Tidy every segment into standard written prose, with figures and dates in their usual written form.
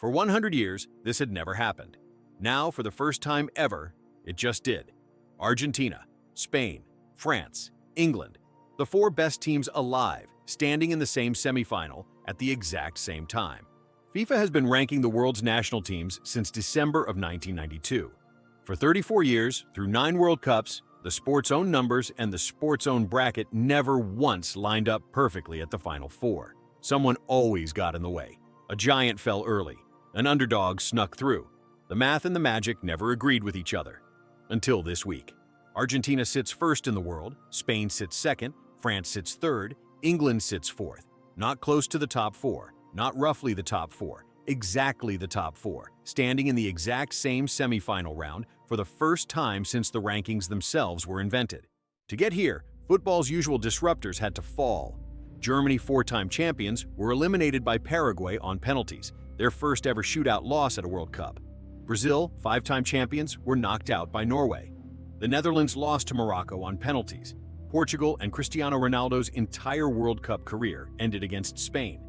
For 100 years, this had never happened. Now, for the first time ever, it just did. Argentina, Spain, France, England, the four best teams alive, standing in the same semifinal at the exact same time. FIFA has been ranking the world's national teams since December of 1992. For 34 years, through 9 World Cups, the sport's own numbers and the sport's own bracket never once lined up perfectly at the Final Four. Someone always got in the way. A giant fell early. An underdog snuck through. The math and the magic never agreed with each other. Until this week. Argentina sits first in the world, Spain sits second, France sits third, England sits fourth. Not close to the top 4, not roughly the top 4, exactly the top 4, standing in the exact same semifinal round for the first time since the rankings themselves were invented. To get here, football's usual disruptors had to fall. Germany, 4-time champions, were eliminated by Paraguay on penalties, their first ever shootout loss at a World Cup. Brazil, 5-time champions, were knocked out by Norway. The Netherlands lost to Morocco on penalties. Portugal and Cristiano Ronaldo's entire World Cup career ended against Spain.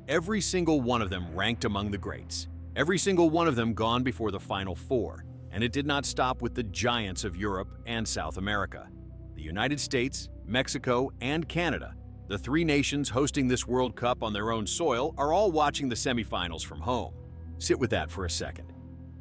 Every single one of them ranked among the greats. Every single one of them gone before the Final Four. And it did not stop with the giants of Europe and South America. The United States, Mexico, and Canada, the 3 nations hosting this World Cup on their own soil, are all watching the semifinals from home. Sit with that for a second.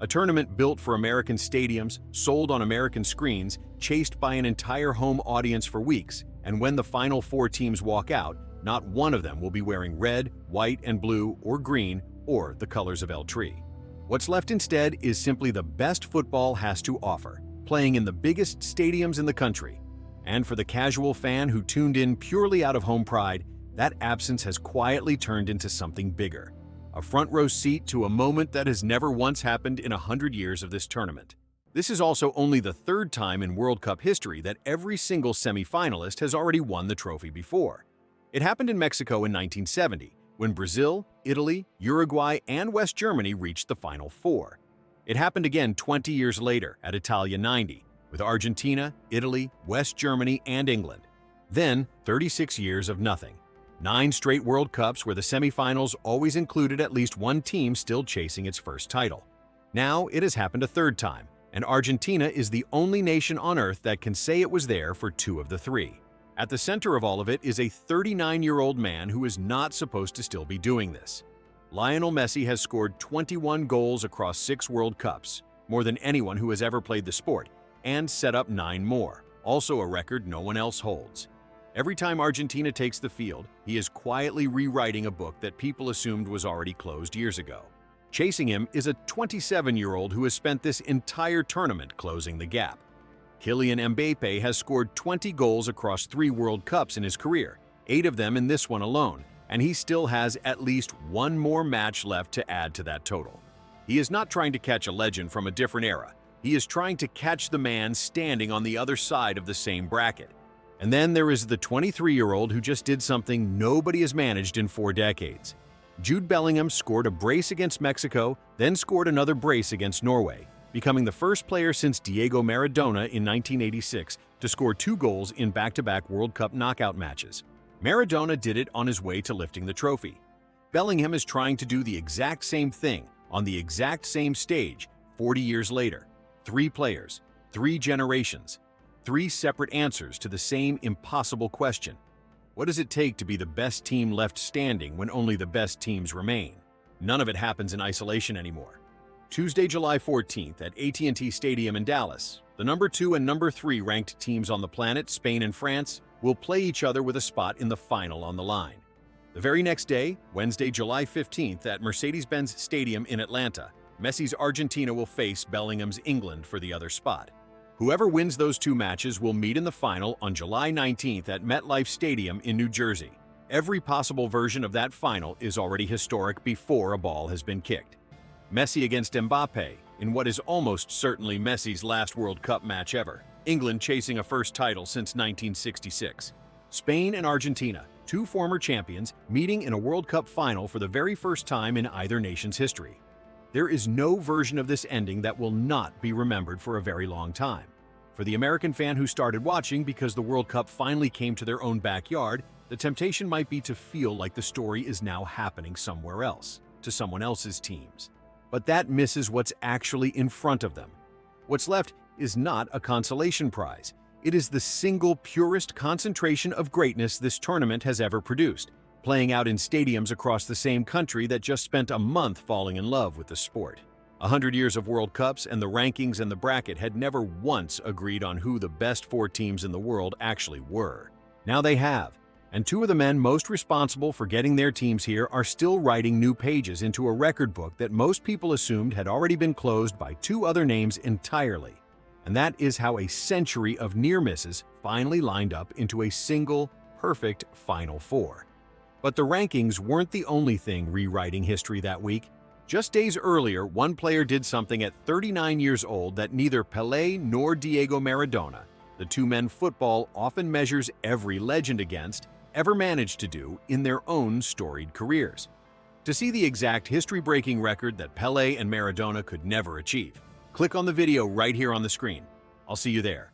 A tournament built for American stadiums, sold on American screens, chased by an entire home audience for weeks, and when the final 4 teams walk out, not one of them will be wearing red, white, and blue, or green, or the colors of El Tri. What's left instead is simply the best football has to offer, playing in the biggest stadiums in the country. And for the casual fan who tuned in purely out of home pride, that absence has quietly turned into something bigger. A front-row seat to a moment that has never once happened in 100 years of this tournament. This is also only the 3rd time in World Cup history that every single semi-finalist has already won the trophy before. It happened in Mexico in 1970, when Brazil, Italy, Uruguay, and West Germany reached the Final Four. It happened again 20 years later at Italia 90, with Argentina, Italy, West Germany, and England. Then, 36 years of nothing. 9 straight World Cups where the semifinals always included at least one team still chasing its first title. Now it has happened a 3rd time, and Argentina is the only nation on Earth that can say it was there for 2 of the 3. At the center of all of it is a 39-year-old man who is not supposed to still be doing this. Lionel Messi has scored 21 goals across 6 World Cups, more than anyone who has ever played the sport, and set up 9 more, also a record no one else holds. Every time Argentina takes the field, he is quietly rewriting a book that people assumed was already closed years ago. Chasing him is a 27-year-old who has spent this entire tournament closing the gap. Kylian Mbappé has scored 20 goals across 3 World Cups in his career, 8 of them in this one alone, and he still has at least 1 more match left to add to that total. He is not trying to catch a legend from a different era. He is trying to catch the man standing on the other side of the same bracket. And then there is the 23-year-old who just did something nobody has managed in 4 decades. Jude Bellingham scored a brace against Mexico, then scored another brace against Norway, becoming the first player since Diego Maradona in 1986 to score 2 goals in back-to-back World Cup knockout matches. Maradona did it on his way to lifting the trophy. Bellingham is trying to do the exact same thing on the exact same stage 40 years later. 3 players, 3 generations, 3 separate answers to the same impossible question. What does it take to be the best team left standing when only the best teams remain? None of it happens in isolation anymore. Tuesday, July 14th at AT&T Stadium in Dallas, the number 2 and number 3 ranked teams on the planet, Spain and France, will play each other with a spot in the final on the line. The very next day, Wednesday, July 15th at Mercedes-Benz Stadium in Atlanta, Messi's Argentina will face Bellingham's England for the other spot. Whoever wins those 2 matches will meet in the final on July 19th at MetLife Stadium in New Jersey. Every possible version of that final is already historic before a ball has been kicked. Messi against Mbappé in what is almost certainly Messi's last World Cup match ever. England chasing a first title since 1966. Spain and Argentina, 2 former champions, meeting in a World Cup final for the very first time in either nation's history. There is no version of this ending that will not be remembered for a very long time. For the American fan who started watching because the World Cup finally came to their own backyard, the temptation might be to feel like the story is now happening somewhere else, to someone else's teams. But that misses what's actually in front of them. What's left is not a consolation prize. It is the single purest concentration of greatness this tournament has ever produced, playing out in stadiums across the same country that just spent a month falling in love with the sport. 100 years of World Cups and the rankings and the bracket had never once agreed on who the best 4 teams in the world actually were. Now they have, and 2 of the men most responsible for getting their teams here are still writing new pages into a record book that most people assumed had already been closed by 2 other names entirely. And that is how a century of near misses finally lined up into a single, perfect Final Four. But the rankings weren't the only thing rewriting history that week. Just days earlier, one player did something at 39 years old that neither Pelé nor Diego Maradona, the 2 men football often measures every legend against, ever managed to do in their own storied careers. To see the exact history-breaking record that Pelé and Maradona could never achieve, click on the video right here on the screen. I'll see you there.